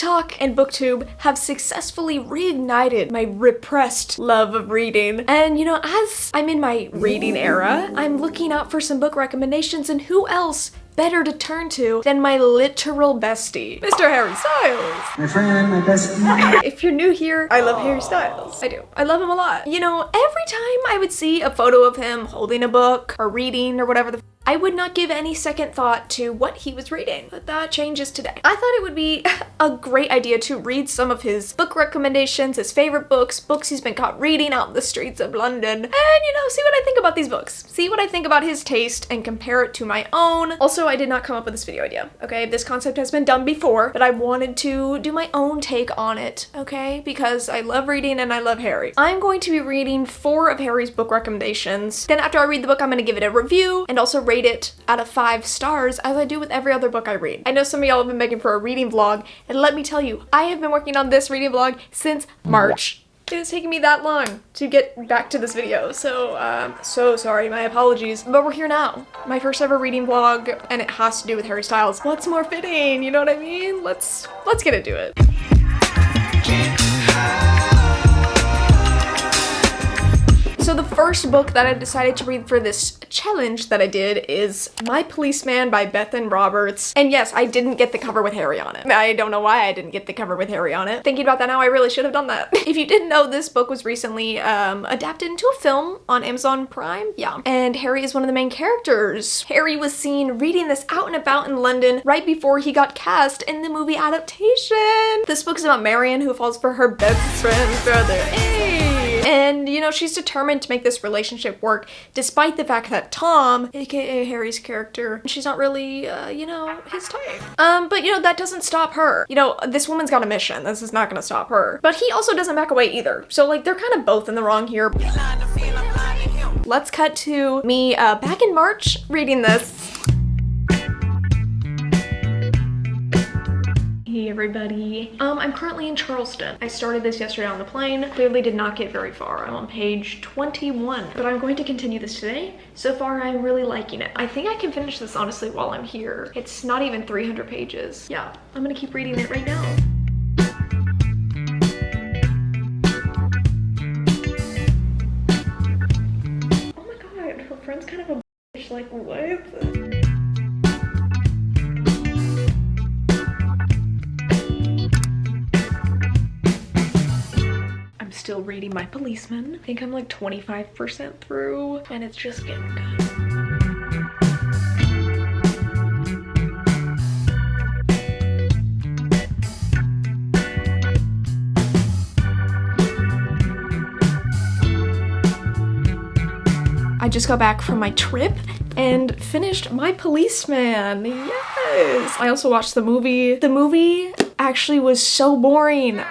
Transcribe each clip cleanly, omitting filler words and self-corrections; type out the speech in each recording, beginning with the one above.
TikTok and BookTube have successfully reignited my repressed love of reading. And you know, as I'm in my reading era, I'm looking out for some book recommendations, and who else better to turn to than my literal bestie, Mr. Harry Styles. My friend, my bestie. If you're new here, I love Harry Styles. I do. I love him a lot. You know, every time I would see a photo of him holding a book or reading or whatever I would not give any second thought to what he was reading, but that changes today. I thought it would be a great idea to read some of his book recommendations, his favorite books he's been caught reading out in the streets of London, and you know, see what I think about these books. See what I think about his taste and compare it to my own. Also, I did not come up with this video idea, okay? This concept has been done before, but I wanted to do my own take on it, okay? Because I love reading and I love Harry. I'm going to be reading 4 of Harry's book recommendations. Then after I read the book, I'm going to give it a review and also rate it out of 5 stars, as I do with every other book I read. I know some of y'all have been begging for a reading vlog, and let me tell you, I have been working on this reading vlog since March. It has taken me that long to get back to this video, so so sorry, my apologies. But we're here now. My first ever reading vlog, and it has to do with Harry Styles. What's more fitting, you know what I mean? Let's get into it. So the first book that I decided to read for this challenge that I did is My Policeman by Bethan Roberts. And yes, I didn't get the cover with Harry on it. I don't know why I didn't get the cover with Harry on it. Thinking about that now, I really should have done that. If you didn't know, this book was recently adapted into a film on Amazon Prime. Yeah. And Harry is one of the main characters. Harry was seen reading this out and about in London right before he got cast in the movie adaptation. This book is about Marion, who falls for her best friend's brother. Hey! And, you know, she's determined to make this relationship work despite the fact that Tom, aka Harry's character, she's not really, you know, his type. But, you know, that doesn't stop her. You know, this woman's got a mission. This is not gonna stop her. But he also doesn't back away either. So, like, they're kind of both in the wrong here. Let's cut to me back in March reading this. Hey everybody. I'm currently in Charleston. I started this yesterday on the plane. Clearly did not get very far. I'm on page 21, but I'm going to continue this today. So far, I'm really liking it. I think I can finish this honestly while I'm here. It's not even 300 pages. Yeah, I'm gonna keep reading it right now. Oh my god, her friend's kind of a bitch, like what? Still reading My Policeman. I think I'm like 25% through, and it's just getting good. I just got back from my trip and finished My Policeman. Yes! I also watched the movie. The movie actually was so boring.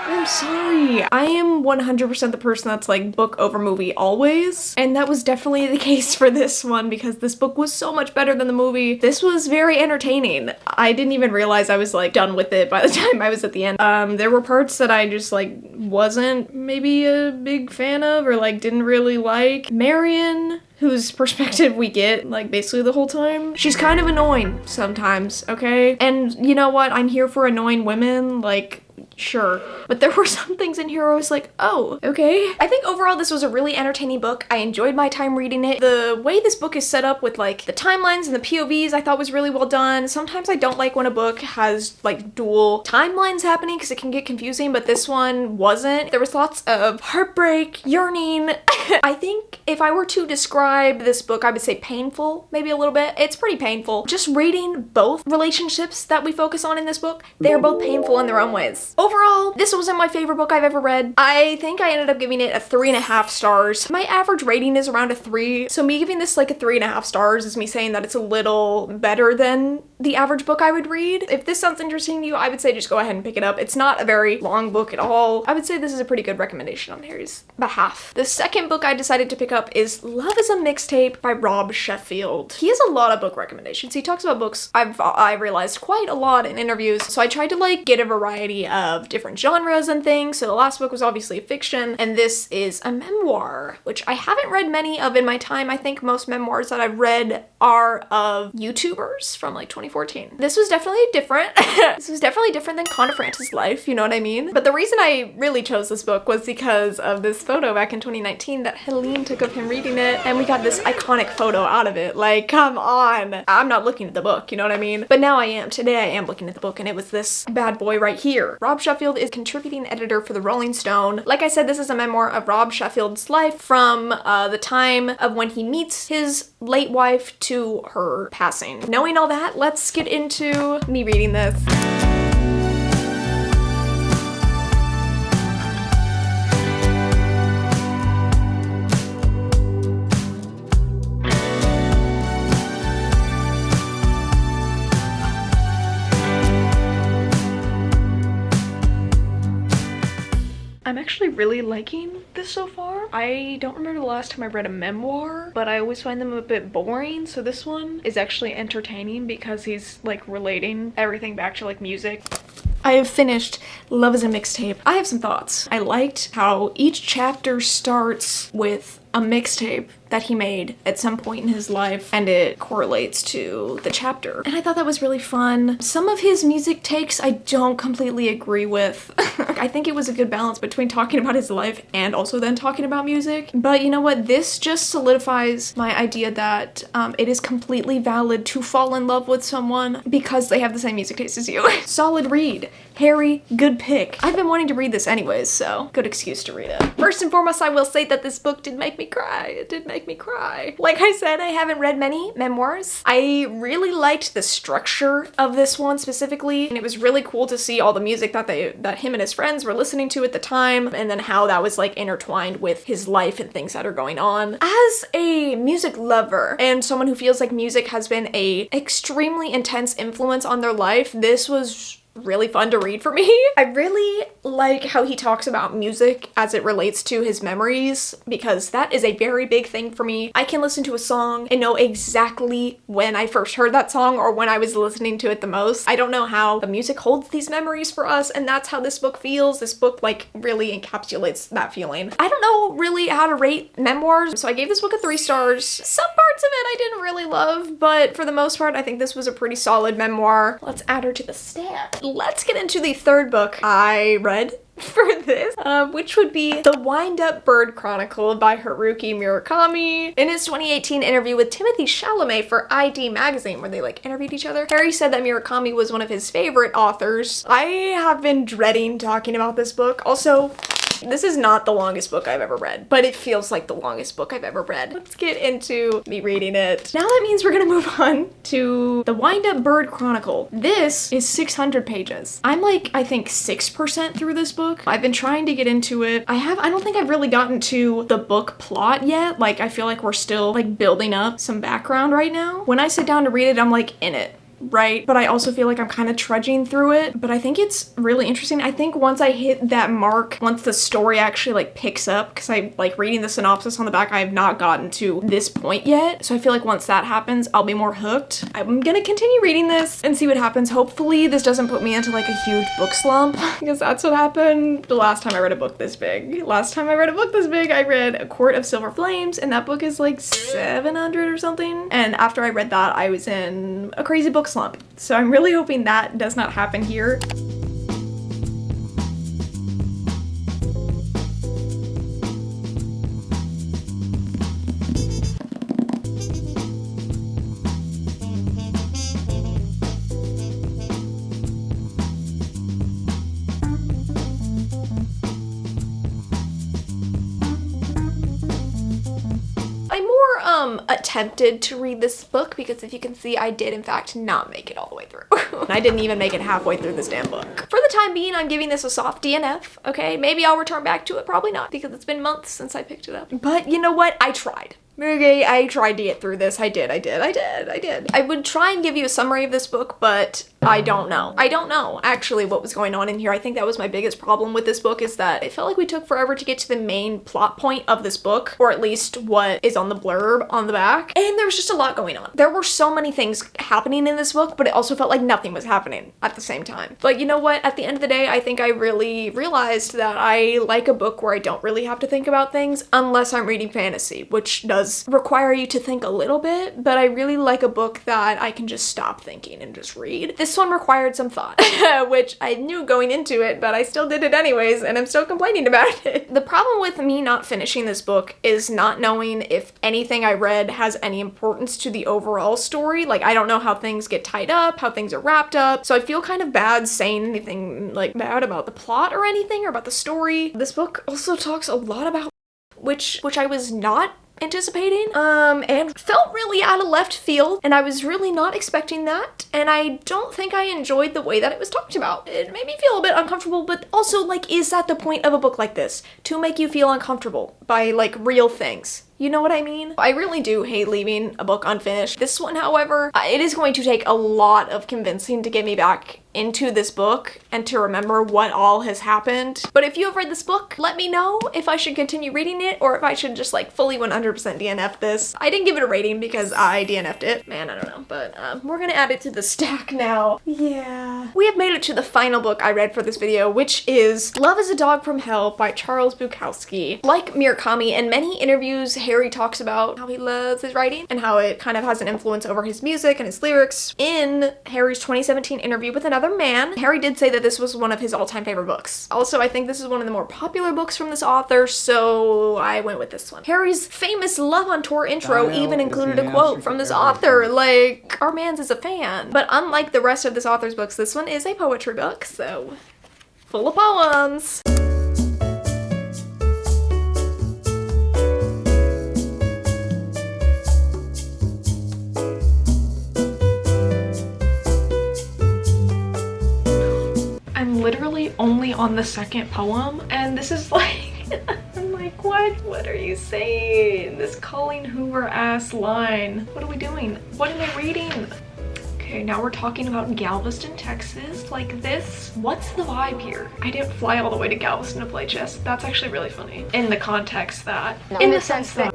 I'm sorry. I am 100% the person that's like book over movie always. And that was definitely the case for this one because this book was so much better than the movie. This was very entertaining. I didn't even realize I was like done with it by the time I was at the end. There were parts that I just like wasn't maybe a big fan of or like didn't really like. Marion, whose perspective we get, like, basically the whole time. She's kind of annoying sometimes, okay? And you know what? I'm here for annoying women, like, sure. But there were some things in here where I was like, oh, okay. I think overall this was a really entertaining book. I enjoyed my time reading it. The way this book is set up with like the timelines and the POVs I thought was really well done. Sometimes I don't like when a book has like dual timelines happening because it can get confusing, but this one wasn't. There was lots of heartbreak, yearning. I think if I were to describe this book, I would say painful, maybe a little bit. It's pretty painful. Just reading both relationships that we focus on in this book, they are both painful in their own ways. Overall, this wasn't my favorite book I've ever read. I think I ended up giving it a 3.5 stars. My average rating is around a 3, so me giving this like a 3.5 stars is me saying that it's a little better than the average book I would read. If this sounds interesting to you, I would say just go ahead and pick it up. It's not a very long book at all. I would say this is a pretty good recommendation on Harry's behalf. The second book I decided to pick up is Love is a Mixtape by Rob Sheffield. He has a lot of book recommendations. He talks about books I realized quite a lot in interviews, so I tried to like get a variety of different genres and things. So the last book was obviously fiction, and this is a memoir, which I haven't read many of in my time. I think most memoirs that I've read are of YouTubers from like 2014 2014. This was definitely different. This was definitely different than Conda France's life, you know what I mean? But the reason I really chose this book was because of this photo back in 2019 that Helene took of him reading it, and we got this iconic photo out of it. Like, come on. I'm not looking at the book, you know what I mean? But now I am. Today I am looking at the book, and it was this bad boy right here. Rob Sheffield is contributing editor for the Rolling Stone. Like I said, this is a memoir of Rob Sheffield's life from the time of when he meets his late wife to her passing. Knowing all that, let's get into me reading this. I'm actually really liking this so far. I don't remember the last time I read a memoir, but I always find them a bit boring, so this one is actually entertaining because he's like relating everything back to like music. I have finished Love is a Mixtape. I have some thoughts. I liked how each chapter starts with a mixtape that he made at some point in his life, and it correlates to the chapter. And I thought that was really fun. Some of his music takes I don't completely agree with. I think it was a good balance between talking about his life and also then talking about music. But you know what? This just solidifies my idea that it is completely valid to fall in love with someone because they have the same music taste as you. Solid read. Harry, good pick. I've been wanting to read this anyways, so good excuse to read it. First and foremost, I will say that this book did make me cry. It did make me cry. Like I said, I haven't read many memoirs. I really liked the structure of this one specifically, and it was really cool to see all the music that him and his friends were listening to at the time, and then how that was like intertwined with his life and things that are going on. As a music lover and someone who feels like music has been a extremely intense influence on their life, this was really fun to read for me. I really like how he talks about music as it relates to his memories, because that is a very big thing for me. I can listen to a song and know exactly when I first heard that song or when I was listening to it the most. I don't know how the music holds these memories for us, and that's how this book feels. This book like really encapsulates that feeling. I don't know really how to rate memoirs, so I gave this book a 3 stars. Some parts of it I didn't really love, but for the most part I think this was a pretty solid memoir. Let's add her to the stack. Let's get into the third book I read for this, which would be The Windup Bird Chronicle by Haruki Murakami. In his 2018 interview with Timothy Chalamet for ID magazine, where they like interviewed each other, Harry said that Murakami was one of his favorite authors. I have been dreading talking about this book. Also, this is not the longest book I've ever read, but it feels like the longest book I've ever read. Let's get into me reading it. Now that means we're gonna move on to The Windup Bird Chronicle. This is 600 pages. I'm like, I think 6% through this book. I've been trying to get into it. I don't think I've really gotten to the book plot yet. Like, I feel like we're still like building up some background right now. When I sit down to read it, I'm like in it. Right? But I also feel like I'm kind of trudging through it, but I think it's really interesting. I think once I hit that mark, once the story actually like picks up, because I like reading the synopsis on the back, I have not gotten to this point yet. So I feel like once that happens, I'll be more hooked. I'm gonna continue reading this and see what happens. Hopefully this doesn't put me into like a huge book slump, because that's what happened the last time I read a book this big. Last time I read a book this big, I read A Court of Silver Flames, and that book is like 700 or something. And after I read that, I was in a crazy book slump. So I'm really hoping that does not happen here. Attempted to read this book, because if you can see, I did in fact not make it all the way through. I didn't even make it halfway through this damn book. For the time being, I'm giving this a soft DNF, okay? Maybe I'll return back to it, probably not, because it's been months since I picked it up. But you know what? I tried. Okay, I tried to get through this. I did. I would try and give you a summary of this book, but I don't know. I don't know actually what was going on in here. I think that was my biggest problem with this book, is that it felt like we took forever to get to the main plot point of this book, or at least what is on the blurb on the back. And there was just a lot going on. There were so many things happening in this book, but it also felt like nothing was happening at the same time. But you know what? At the end of the day, I think I really realized that I like a book where I don't really have to think about things unless I'm reading fantasy, which does require you to think a little bit, but I really like a book that I can just stop thinking and just read. This one required some thought, which I knew going into it, but I still did it anyways, and I'm still complaining about it. The problem with me not finishing this book is not knowing if anything I read has any importance to the overall story. Like, I don't know how things get tied up, how things are wrapped up, so I feel kind of bad saying anything like bad about the plot or anything, or about the story. This book also talks a lot about which I was not anticipating, and felt really out of left field, and I was really not expecting that, and I don't think I enjoyed the way that it was talked about. It made me feel a bit uncomfortable, but also, like, is that the point of a book like this? To make you feel uncomfortable by, like, real things. You know what I mean? I really do hate leaving a book unfinished. This one, however, it is going to take a lot of convincing to get me back into this book and to remember what all has happened. But if you have read this book, let me know if I should continue reading it or if I should just like fully 100% DNF this. I didn't give it a rating because I DNF'd it. Man, I don't know, but we're gonna add it to the stack now. Yeah. We have made it to the final book I read for this video, which is Love is a Dog from Hell by Charles Bukowski. Like Murakami, in many interviews, Harry talks about how he loves his writing and how it kind of has an influence over his music and his lyrics. In Harry's 2017 interview with Another Man, Harry did say that this was one of his all-time favorite books. Also, I think this is one of the more popular books from this author, so I went with this one. Harry's famous Love on Tour intro even included a quote from this author, like, our man's is a fan. But unlike the rest of this author's books, this one is a poetry book, so full of poems. I'm literally only on the second poem, and this is like, I'm like, what are you saying? This Colleen Hoover ass line. What are we doing? What am I reading? Okay, now we're talking about Galveston, Texas, like this. What's the vibe here? I didn't fly all the way to Galveston to play chess. That's actually really funny. In the context that, in the sense that,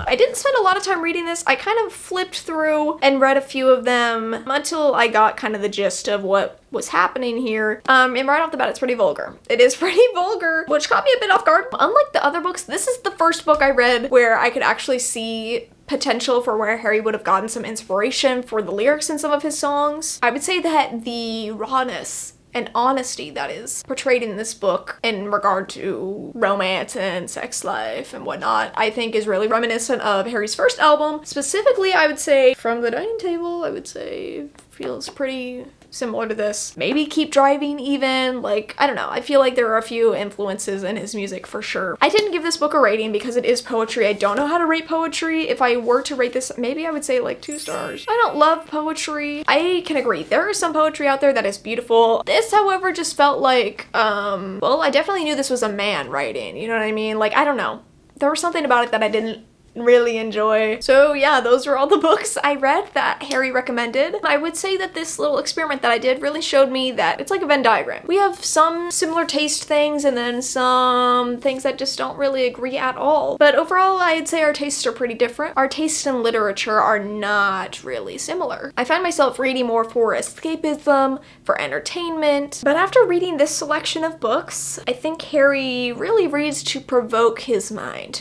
I didn't spend a lot of time reading this. I kind of flipped through and read a few of them until I got kind of the gist of what was happening here. And right off the bat, it's pretty vulgar. It is pretty vulgar, which caught me a bit off guard. Unlike the other books, this is the first book I read where I could actually see potential for where Harry would have gotten some inspiration for the lyrics in some of his songs. I would say that the rawness and honesty that is portrayed in this book in regard to romance and sex life and whatnot, I think is really reminiscent of Harry's first album. Specifically, I would say From the Dining Table, I would say feels pretty similar to this. Maybe Keep Driving even, like, I don't know. I feel like there are a few influences in his music for sure. I didn't give this book a rating because it is poetry. I don't know how to rate poetry. If I were to rate this, maybe I would say like 2 stars. I don't love poetry. I can agree. There is some poetry out there that is beautiful. This, however, just felt like, well, I definitely knew this was a man writing, you know what I mean? Like, I don't know. There was something about it that I didn't really enjoy. So yeah, those are all the books I read that Harry recommended. I would say that this little experiment that I did really showed me that it's like a Venn diagram. We have some similar taste things and then some things that just don't really agree at all. But overall, I'd say our tastes are pretty different. Our tastes in literature are not really similar. I find myself reading more for escapism, for entertainment, but after reading this selection of books, I think Harry really reads to provoke his mind,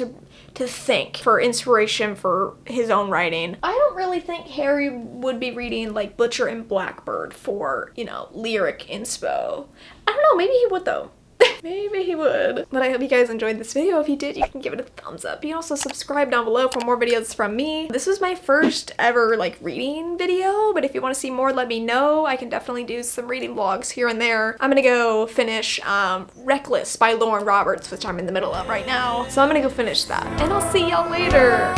to think, for inspiration for his own writing. I don't really think Harry would be reading like Butcher and Blackbird for, you know, lyric inspo. I don't know, maybe he would though. Maybe he would. But I hope you guys enjoyed this video. If you did, you can give it a thumbs up. You can also subscribe down below for more videos from me. This was my first ever like reading video, but if you want to see more, let me know. I can definitely do some reading vlogs here and there. I'm gonna go finish Reckless by Lauren Roberts, which I'm in the middle of right now. So I'm gonna go finish that, and I'll see y'all later.